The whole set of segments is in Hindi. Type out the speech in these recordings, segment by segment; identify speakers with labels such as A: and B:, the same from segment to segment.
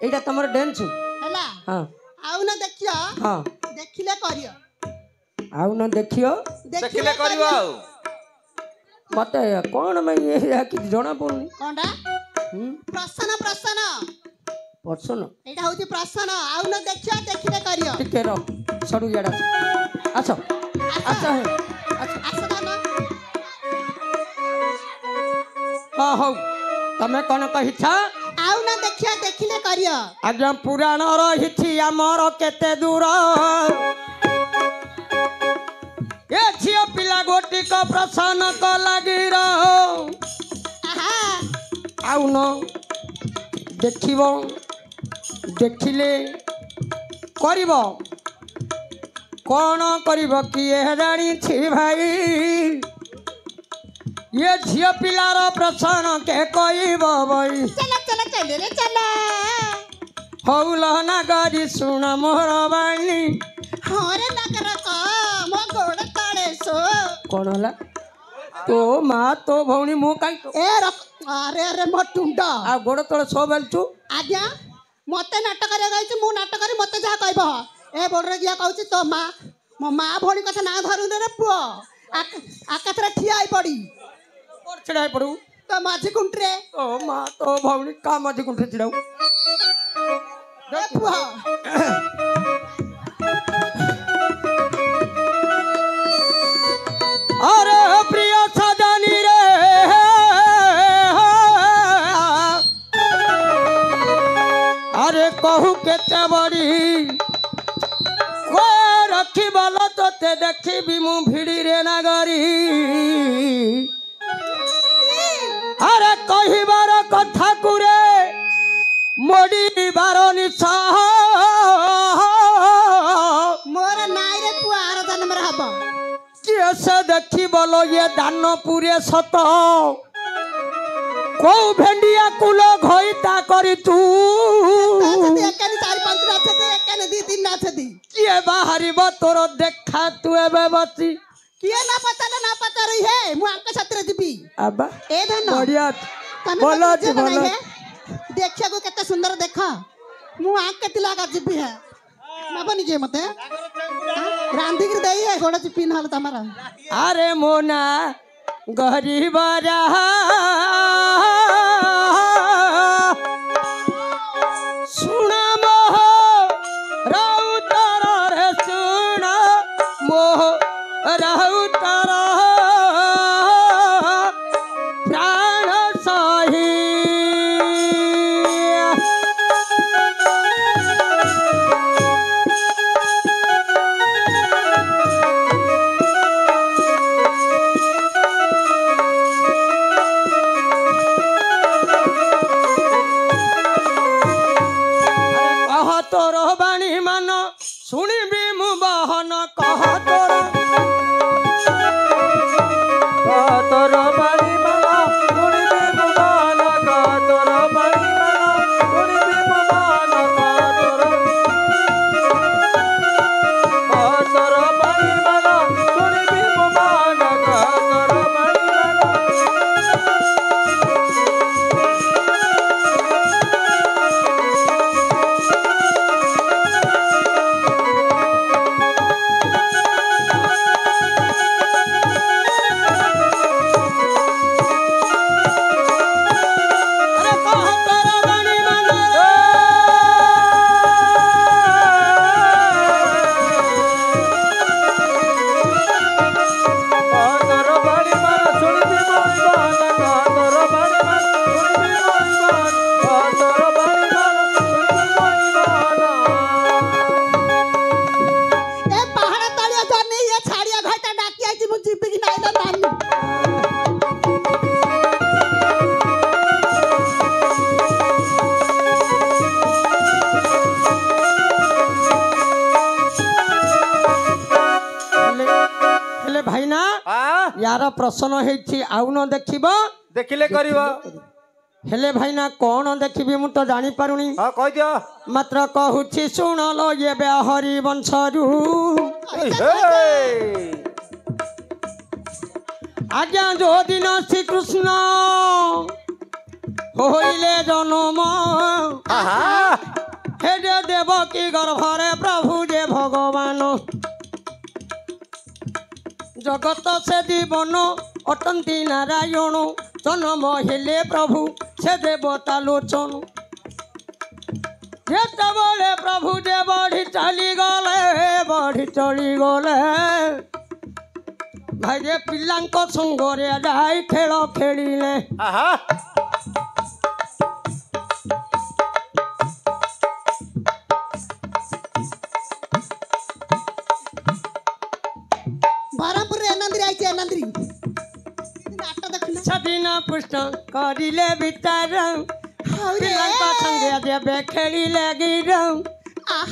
A: एटा तमर डांस
B: हला
A: हां
B: आउ न देखियो
A: हां
B: देखिले करियो
A: आउ न देखियो
C: देखिले करियो
A: मते कोन मैं ये कि जणा पड़नी
B: कोंडा प्रश्न प्रश्न
A: प्रश्न
B: एटा होती प्रश्न आउ न देखियो देखिले करियो
A: टिके रो सडू जाडा अच्छा अच्छा है
B: आस दाना
A: हां हो तमे कोन कहिछा
B: आउ न देखियो देखिले करियो
A: आज्ञा पुराण रहिछि हमर केते दूर ए झियो पिला गोटी को प्रश्न को लागि रहो
B: आहा
A: आउ न देखिबो देखिले करिबो कोन करिबो किए जानी छी भाई ये झियो पिलार प्रश्न के कहिबो भाई
B: चला चला चले रे चला
A: हौल ना गरी सुन मोर बाणी
B: होरे नगर को मो गोड़ तळे सो
A: कोन होला तो मा तो भौणी मु काई तो
B: ए अरे अरे मो टुंडा
A: आ गोड़ तळे सो बेलचु
B: आज्ञा मते नाटक करे गइछ मु नाटक करे मते जा कहबो ए बोडरे गिया कहउछि तो मां मो मां भौणी कथा ना धरु रे पुओ आकाथरा ठिया आई पड़ी
A: और छड़ाई पड़ू
B: तो माझी कुंटरे
A: ओ मा तो भौणी का माझी कुंठे छिड़ाऊ
B: ए पुओ
A: अरे प्रिय सजनी रे अरे कहू केते बड़ी कोई रखी बल तोते देखी मु भिड़ी रे नगरी अरे कहिबार कथा कुरे मोड़ी बार निशा
B: मोर नाई रे पुओ आर जन्म रे हबो
A: किए से देखी बोलो ये दान पुरे सत को भेंडिया कुलो घोईता करी तू
B: एकनी 4-5 नाच दे एकनी 2-3 नाच दी
A: किए बाहरिबो तोर देखा तू एबे बची
B: किए ना पता रही है मु आंक छत्र दिबी
A: अबा
B: ए धन
A: बढ़िया
B: तमे
A: बोलो
B: बोलो
A: जी बोलो
B: देखिया को केते सुंदर देखा मु आंक केति लागा जिबी है माबनी जे मते रांधी कर दई है गोड़ चिपिन हाल तमारा
A: अरे मोना गरीब रहा सुना मोह राउतर रे सुना मोह राउतर प्राण सही तोर बाणी मान शुणबी मु बहन कह तोर बाणी मान शुणबी मु बहन कह तोर बाणी मान शुणबी मु बहन कह तोर बाणी मान शुणबी मु बहन कह तोर बाणी यार प्रश्न है आउ न देखिबो
C: देखिले करिवो
A: हेले भाईना कौन देखिबी मु तो जानी पारुनी
C: हां कह दियो
A: मात्र कहूची सुन लो ये बे हरि वंशरू आज्ञा जो दिन श्री कृष्ण होइले जन्म
D: ଦେବକୀ ଗର୍ଭରେ ପ୍ରଭୁ ଯେ ଭଗବାନ ଜଗତ ସେ ଜୀବନ ଅଟନ୍ତି ନାରାୟଣ ଜନ୍ମ ହେଲେ ପ୍ରଭୁ ସେ ଦେବତା ଲୋଚନ ଯେତେବେଳେ ପ୍ରଭୁ ଯେ ବଢ଼ି ଚାଲିଗଲେ ଭାଇ ଯେ ପିଲାଙ୍କ ସଙ୍ଗରେ ଯାଇ ଖେଳ ଖେଳିଲେ
C: ଆହା
B: ବରହମପୁରରେ ଏନନ୍ଦ୍ରୀ ଆଇଛି ଏନନ୍ଦ୍ରୀ ନାଟ ଦେଖୁନା
D: ସେଦିନ ପୁଷ୍ଟ କରିଲେ ବିଚାର ପିଲାଙ୍କ ସଙ୍ଗେ ଯେବେ ଖେଳିଲେ ଗିର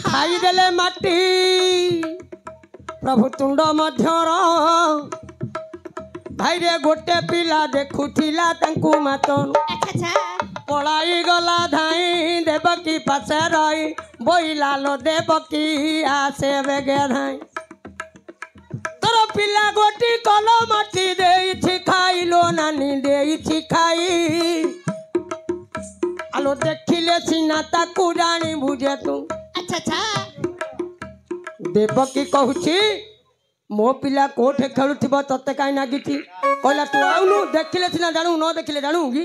D: ଖାଇଦେଲେ ମାଟି ପ୍ରଭୁ ତୁଣ୍ଡ ମଧ୍ୟର ଭାଇରେ ଗୋଟେ ପିଲା ଦେଖୁଥିଲା ତାଙ୍କୁ ମାତନ ପଳାଇ ଗଲା ଧାଇଁ ଦେବକୀ ପାଶେ ରହି ବୋଇଲାଲ ଦେବକୀ ଆସେ ବେଗେ ଧାଇଁ ତୋର ପିଲା ଗୋଟି କଲ ମାଟି ଦେଇଛି ଖାଇଲୋ ନାନୀ ଦେଇଛି ଖାଇ ଆଲୋ ଦେଖିଲେ ସିନା ତାକୁ ଜାଣିବୁ ଯେ ତୁ ଦେବକୀ କହୁଛି ମୋ ପିଲା କୋଉଠି ଖେଳୁଥିବ ତତେ କାହିଁ ନାଗିଛି କହିଲା ତୁ ଆଉନୁ ଦେଖିଲେ ସିନା ଜାଣୁ ନ ଦେଖିଲେ ଜାଣୁ କି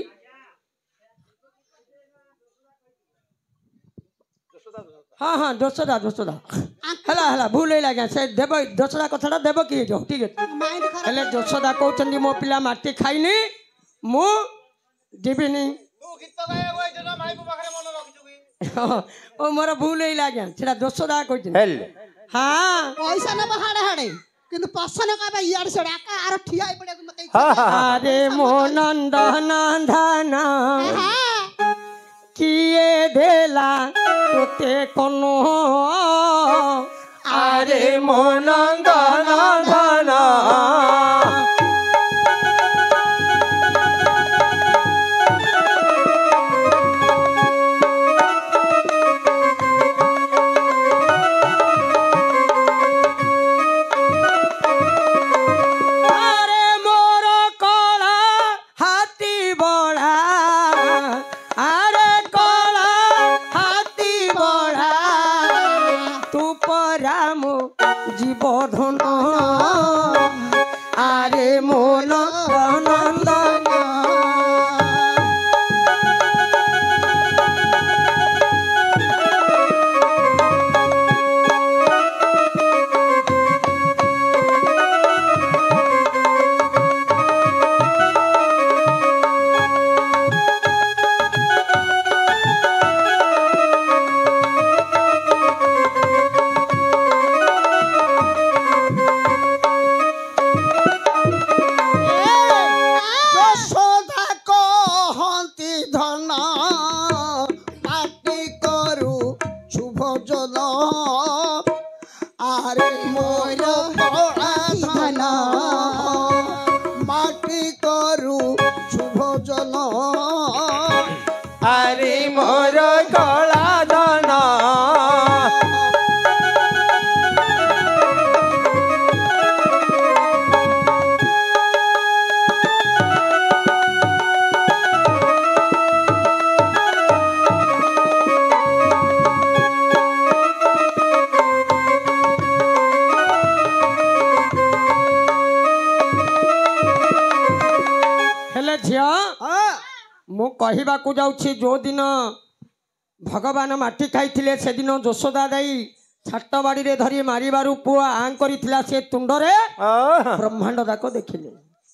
D: हाँ हाँ दोसदा हला हला भूल है आज्ञा से देव दोसदा कथाटा देव किए जो ठीक है हेले दोसदा कहते मो पिला माटी खाइनी मु जीविनी ओ मोर भूल है आज्ञा सेटा दोसदा कहते
C: हेल
D: हाँ
B: पैसा न हाड़े हाड़े किंतु पसन का यार से आर ठिया पड़े
D: अरे मो नंद नंदन किए देला तोते कोनो
C: अरे मोनंदन धन
D: अरे मोर कला हाथी बड़ा अरे कला हाथी बड़ा तू पराम जीव धन अरे मोन नंदन
B: यशोदा कहती धन पाटी करू शुभ जन आरे मोर बड़ा धन माटी करू शुभ जन
C: अरे मोर कला धन
D: हेले झिया मु कहवाकू जाऊँ जो दिन भगवान माटी खाई से दिन यशोदा दाई छाट बाड़ी रे धरी मारिबारु पुआ आं करिथिला से तुंडरे ब्रह्मांड दाक देखिले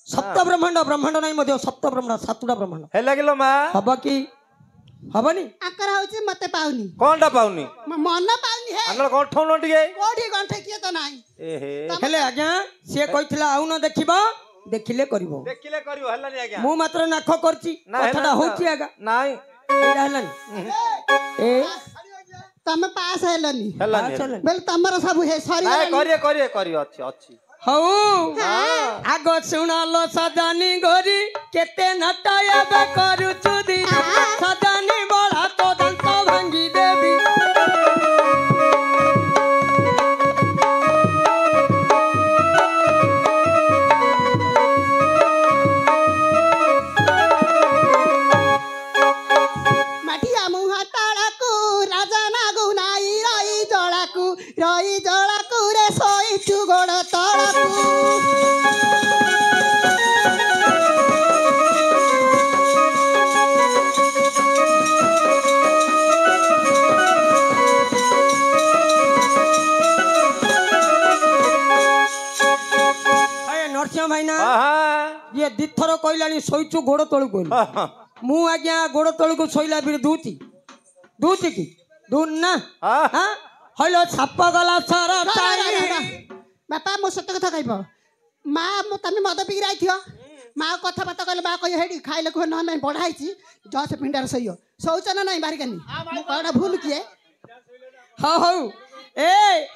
D: सप्त ब्रह्मांड ब्रह्मांड नहीं मध्य सप्त ब्रह्मांड सातुटा ब्रह्मांड
C: हे लागिलो मा
D: हब कि हबनी
B: आकर होची मते पाउनी
C: कोनटा पाउनी
B: मन पाउनी हे
C: आनल गठौ न टिके
B: कोठी गंठे किए तो नाही
C: एहे
D: हेले आज्ञा से कहिथिला आउ न देखिबो देखिले करिवो
C: देखिले करियो हल्लानी आज्ञा
D: मु मात्र नाख करची कथाटा होची आगा
C: नाही
D: एटा हलानी ए
B: तमे पास हेलनी
C: हल्लानी
B: बेल तमर सब हे सरी
C: नाही करियो अछि
D: हऊ आग शुणालो सदानी गोरी केते नटाया करू चुदी सदानी बड़ा तो दंत भांगी देवी
B: माटिया मुहा ताळाकू राजा नागू नाही राई
D: दिथर कहलानी शोचु गोड़ तलू कहलु मु आज्ञा गोड़ तलू को शोला भी दूची दूची की दून ना हां हलो छाप गला सर
B: बापा मो सत्य कथा कहब माँ मो तमें मद पी रही माँ कथा बात कहले माँ कह हेडी खाइले कह ना नहीं बढ़ाई जस पिंडार सही शौच ना नहीं बारिकानी कौन भूल किए
D: हो हो ए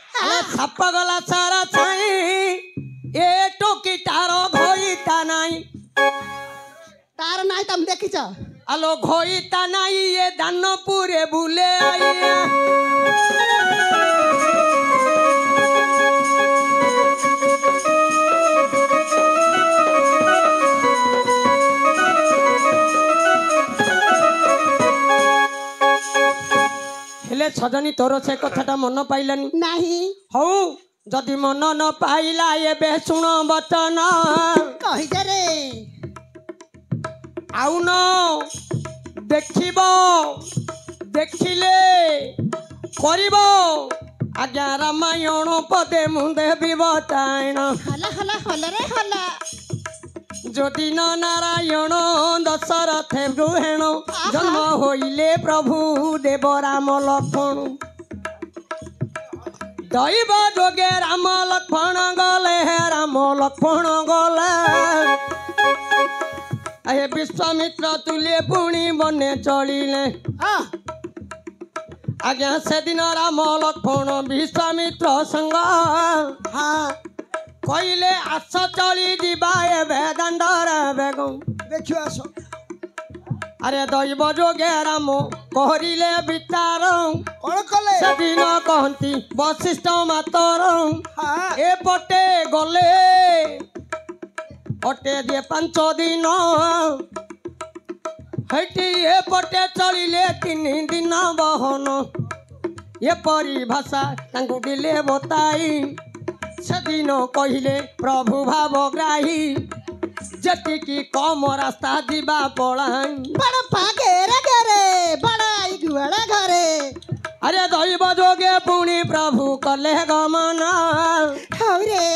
D: छाप गला सर छाई ए टोकी तारो घोईता नहीं
B: तार नहीं तुम देखी
D: आलो घोईता नहीं ये दानपुरे बुले आइया हेले सजनी तोर से कथाटा मन पाइलानी
B: नहीं
D: हौ जदि मन न पाइला एबे सुन बचन
B: कही जा रे
D: आउ न देखिब देखिले करिब आज्ञा रामायण पदे मुंदे बिबतायण
B: हला हला हला रे हला
D: যদি ন নারায়ণ দশরথে গৃহেণ জন্ম হইলে প্রভু দেব রাম লক্ষ্মণ দৈব যোগে রাম লক্ষ্মণ গলে রাম লক্ষ্মণ গলে এ বিশ্বমিত্র তুলে পুଣି বনে চলিলে আজ্ঞা সেদিন রাম লক্ষ্মণ বিশ্বমিত্র সঙ্গ কইলে আস চলি যা এবে দাণ্ডর বেগম
B: देखियो आसो
D: আরে দৈব যোগে রাম করিলে বিচার
B: कौन कले
D: সেদিন কহନ୍ତି বশিষ্ঠ মাতর এপটে গলে অটে দিয়ে 5 দিন হেটি এপটে চলিলে 3 দিন বহন এপরি ভাষা তাঙ্কু দিলে বতাই সেদিন কহিলে প্রভু ভাবগ্রাহী যেতিকি কম রাস্তা দিবা পড়াই
B: बड़ा पागेरे घरे बड़ा आई गुआड़ा घरे
D: আরে দৈব যোগে পুଣି প্রভু কলে গমন
B: हौरे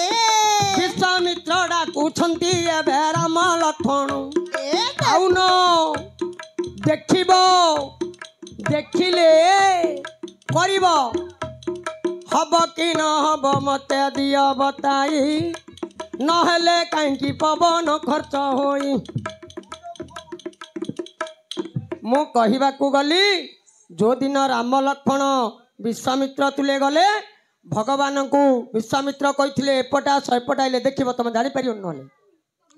D: বিশ্বমিত্র ডাকুଛନ୍ତି এবে রাম লক্ষ্মণ
B: ए
D: আউ ন দেখিব দেখিলে করিব হব কি নহব মতে দিয় বতাই নহলে কাহিঁকি পবন খরচ হই মু কহিবাকু গলি যোদিন রাম লক্ষ্মণ বিশ্বমিত্র তুলে গলে ভগবানଙ୍କୁ ବିଶ୍ୱାମିତ୍ର କହିଥିଲେ ଏପଟେ ଆସ ଏପଟେ ଆଇଲେ ଦେଖିବ ତମେ ଜାଣିପାରିବ ନହେଲେ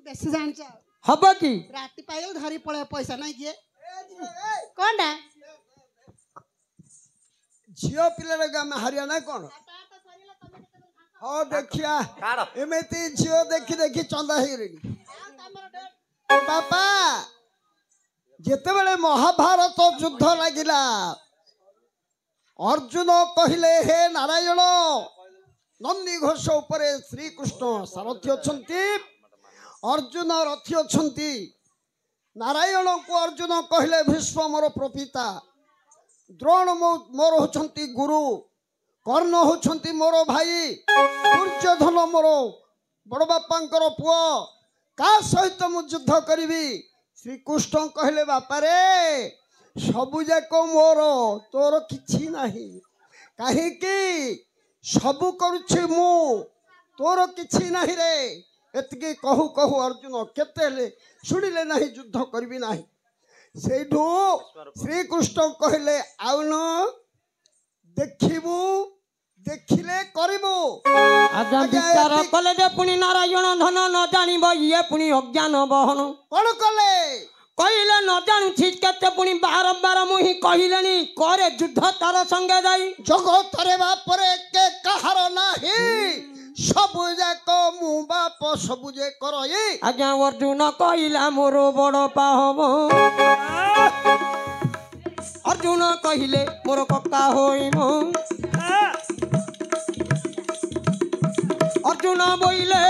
B: बेसी जान्छ
D: ହବ କି
B: राति पाइल धरी पळे पैसा नहीं किए कोनडा
E: झियो पिलर गाम हरियाणा कौन हाँ देखिया एमती झियो देखी देखी चंदा बापा जिते बड़े महाभारत युद्ध लगिला अर्जुन कहले हे नारायण नंदी घोष उपरे श्रीकृष्ण सारथी अच्छा अर्जुन रथी अच्छा नारायण को अर्जुन कहले भीष्म मोर प्रपिता द्रोण मोर होछंती गुरु कर्ण होछंती मोर भाई दुर्योधन मोर बड़ बापांकर पुओ का सहित मु युद्ध करी श्रीकृष्ण कहले बापा रे सबु जाक मोर तोर किछि नाही काहेकि सबु करुछि मु तोर किछि नाही रे एतकी कहू कहू अर्जुन केते शुणिले नाही युद्ध करबी नाही सेठू श्रीकृष्ण कहले आउन देखिबू देखिले करिबू
D: आजा विचार कले जे पुनी नारायण धन न जानिब ये पुनी अज्ञान बहन
E: कोन कले
D: कहिले न जानु ठीक केते पुनी बार बार मुही कहिलेनी करे युद्ध तार संगे जाई
E: जगत रे बाप रे के कहार नाही सब जाक मु बाप सब जे करई
D: आज्ञा अर्जुन कहिला मोर बड़ पाहब अर्जुन कहिले मोर कक्का होइम अर्जुन बोइले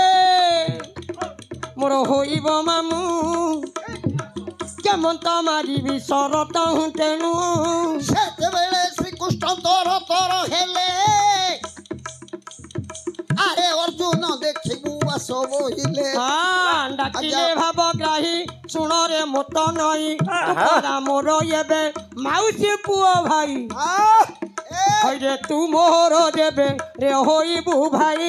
D: मोर होइब मामू केमंत मारिबी शरत हुटेनु
E: सेते बेले श्रीकृष्ण तोर तोर हेले अरे अर्जुन देखिबू ବାସ ବୋହିଲେ
D: ডাকিলে ভাব গ্রাহী শুণরে মত নই মোর এবে মাউসী পুয় ভাই হইরে তু মোর দেবে রে হইবু ভাই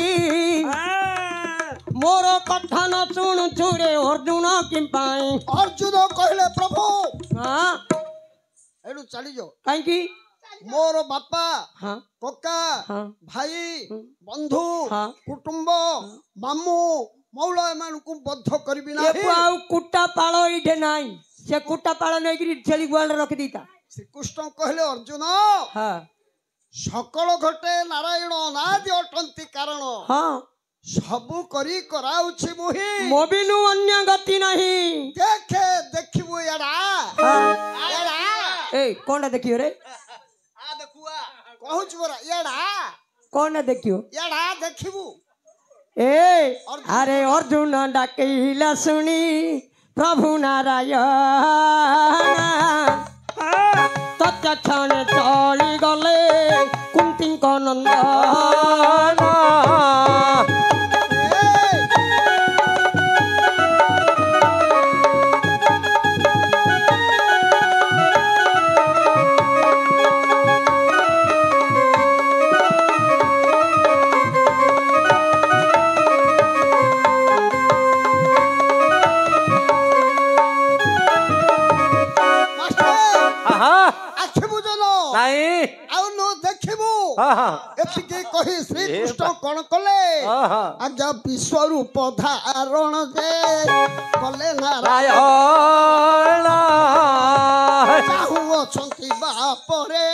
D: মোর কথা ন শুণুছু রে অর্জুন কি পাই
E: অর্জুন কহিলে প্রভু
D: হ্যাঁ
E: এডু চালি যাও
D: কাইকি
E: মোর বাপা
D: হ্যাঁ
E: ককা
D: হ্যাঁ
E: ভাই বন্ধু
D: হ্যাঁ।
E: কুটুম্ব মামু মৌଳ ଏମାନଙ୍କୁ ବଦ୍ଧ କରିବି
D: ଏ
E: ନାହିଁ
D: ପୁଅ ଆଉ କୁଟା ପାଳ ଏଇଠି ନାହିଁ ସେ କୁଟା ପାଳ ନେଇକିରି ଛେଳି ଗୁହାଳରେ ରଖିଦେଇତା
E: ଶ୍ରୀକୃଷ୍ଣ କହିଲେ ଅର୍ଜୁନ
D: ହଁ
E: ସକଳ ଘଟେ ନାରାୟଣ ଅନାଦି ଅଟନ୍ତି କାରଣ
D: ହଁ
E: ସବୁ କରି କରାଉଛି ମୁହିଁ
D: ମୋବିନୁ ଅନ୍ୟ ଗତି ନାହିଁ
E: ଦେଖେ ଦେଖିବୁ ଏଡା ଏଡା
D: ଏଇ କଣଟା ଦେଖିବ ରେ
E: କହୁଛୁ ପରା ଏଡା
D: କଣଟା ଦେଖିବ
E: ଏଡା ଦେଖିବୁ
D: ଏ ଆରେ ଅର୍ଜୁନ ଡାକିଲା ଶୁଣି ପ୍ରଭୁ ନାରାୟଣ ତତ୍କ୍ଷଣେ ଚଳିଗଲେ କୁନ୍ତୀଙ୍କ ନନ୍ଦନ
E: ଆଖିବୁ ଜନ
C: ନାଇଁ
E: ଆଉ ନ ଦେଖିବୁ ଏତିକି କହି ଶ୍ରୀକୃଷ୍ଣ କଣ କଲେ ଆଜ୍ଞା ବିଶ୍ୱରୂପ ଧାରଣ ଯେ କଲେ
C: ନାରାୟଣ
E: ଚାହୁଁ ଅଛନ୍ତି ବାପରେ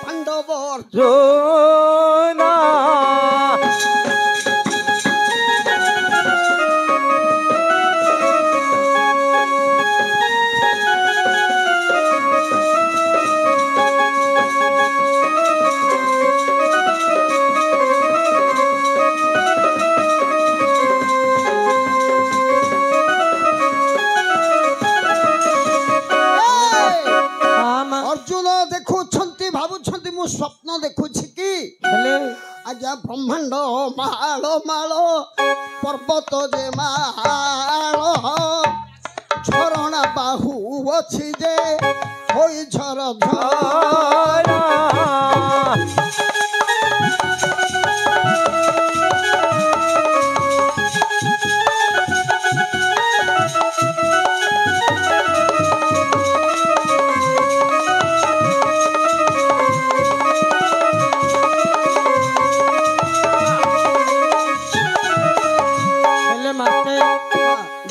E: ପାଣ୍ଡବ
C: ଅର୍ଜୁନ
E: ଅର୍ଜୁନ ଦେଖୁଛନ୍ତି ଭାବୁଛନ୍ତି ମୁଁ ସ୍ୱପ୍ନ ଦେଖୁଛି କି ଆଜ୍ଞା ବ୍ରହ୍ମାଣ୍ଡ ମାଳ ମାଳ ପର୍ବତ ଯେ ମାଳ ଝରଣା ବାହୁ ଅଛି ଯେ ହୋଇ ଝର ଝର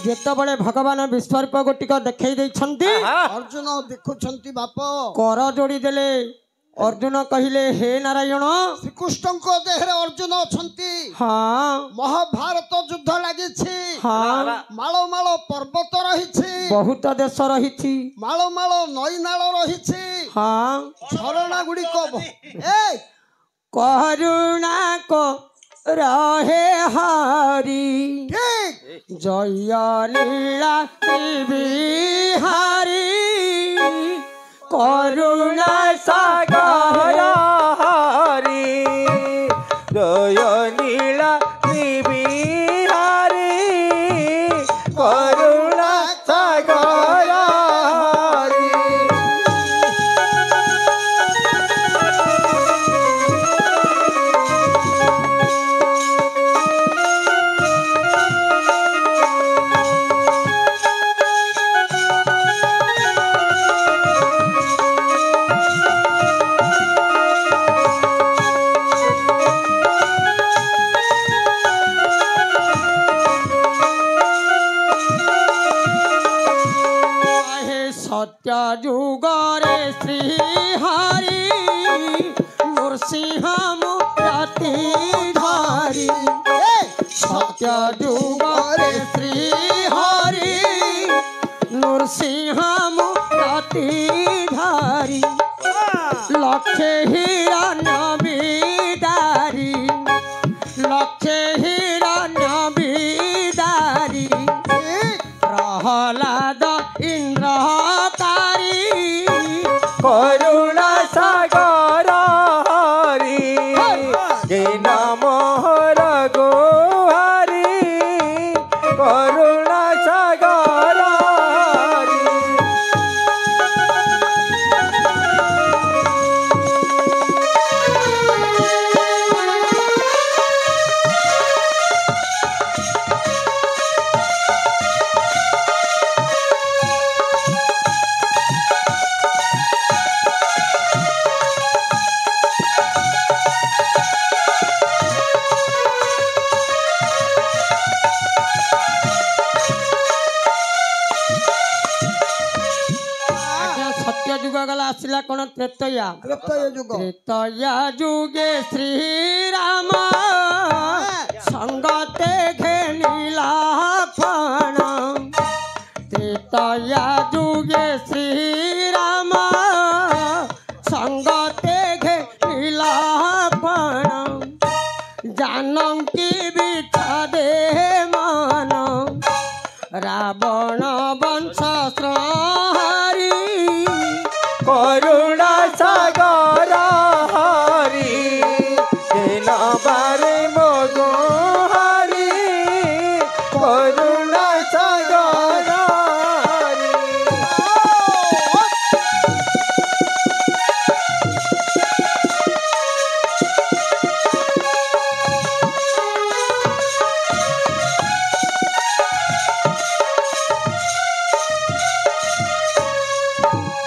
D: ଯେତେବେଳେ ଭଗବାନ ବିଶ୍ୱରୂପ ଗୋଟିକ ଦେଖେଇ ଦେଇଛନ୍ତି
E: ଅର୍ଜୁନ ଦେଖୁଛନ୍ତି ବାପ
D: କର ଯୋଡ଼ି ଦେଲେ ଅର୍ଜୁନ କହିଲେ ହେ ନାରାୟଣ
E: ଶ୍ରୀକୃଷ୍ଣଙ୍କ ଦେହରେ ଅର୍ଜୁନ ଅଛନ୍ତି
D: ହଁ
E: ମହାଭାରତ ଯୁଦ୍ଧ ଲାଗିଛି
D: ହଁ
E: ମାଳ ମାଳ ପର୍ବତ ରହିଛି
D: ବହୁତ ଦେଶ ରହିଛି
E: ମାଳ ମାଳ ନଈ ନାଳ ରହିଛି
D: ହଁ
E: ଝରଣା ଗୁଡ଼ିକ
D: କରୁଣା କ रहे हारी जय लीला बिहारी करुणा
C: सागर हरि जय नीला बिहारी करुणा सागर हरि
D: सत्य जुगरे श्री हरि नृसिंह मुराती धारी सत्य जुगरे श्री हरि नृसिंह मुराती धारी लक्ष्य हिरण्य बिदारी लक्ष्य हिरण्य बिदारी प्रहलाद इंद्रकारी
C: करुणा सागर हरि हे नाम रघु हरि
D: ତ୍ରେତୟା
E: ତ୍ରେତୟ ଯୁଗ
D: ତ୍ରେତୟା ଯୁগে ଶ୍ରୀରାମ ସଙ୍ଗତେ ଘେନିଲା ଫଣ ତ୍ରେତୟା ଯୁগে ଶ୍ରୀରାମ ସଙ୍ଗତେ ଘେନିଲା ଫଣ जानकी बिछादे मन रावण वंश संहारी
C: करुणा सागर हरि दिन बारे मगो हरि करुणा सागर हरि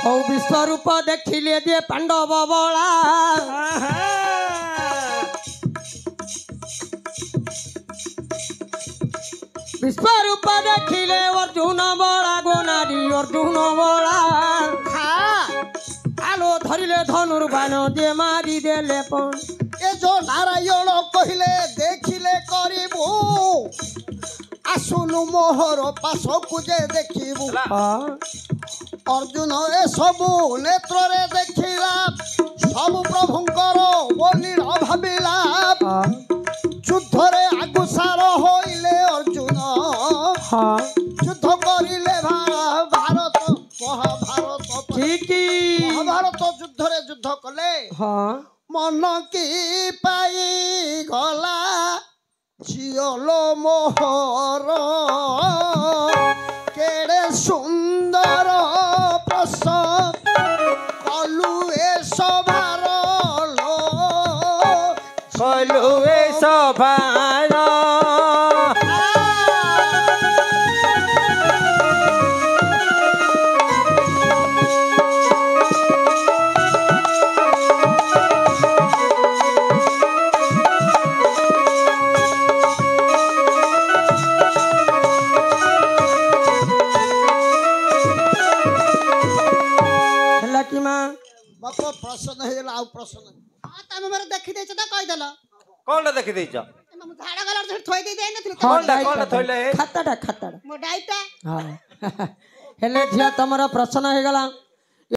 D: हौ विश्वरूप देखिले जे पांडव बला विश्वरूप देखिले अर्जुन बला गोनारी अर्जुन बला आलो धरिले धनुर्बाण जे मारी देले पण
E: ए जो नारायण कहिले देखिले करिबू आसुनु मोहर पासकु जे देखिबू अर्जुन ए सबु नेत्र रे देखिला सब प्रभुंकर बोलीर भाबिला युद्ध रे आगुसार होइले अर्जुन युद्ध करिले भारत महाभारत महाभारत युद्ध रे युद्ध कले मन की पाई गला झियलो मोहर केड़े सुंदर प्रस कलु ए सभार लो
C: कलु ए सभार
E: बाप प्रश्न हेला आ प्रश्न
B: तमे मोर देखि देछ त कहि देल
C: कोनटा देखि देइछ
B: म झाडा गला से थोइ दे जाय नथिल
C: कोनटा थइले
D: खाताटा
B: मो डाइटा
D: हां हेले झिया तमरा प्रश्न हे गला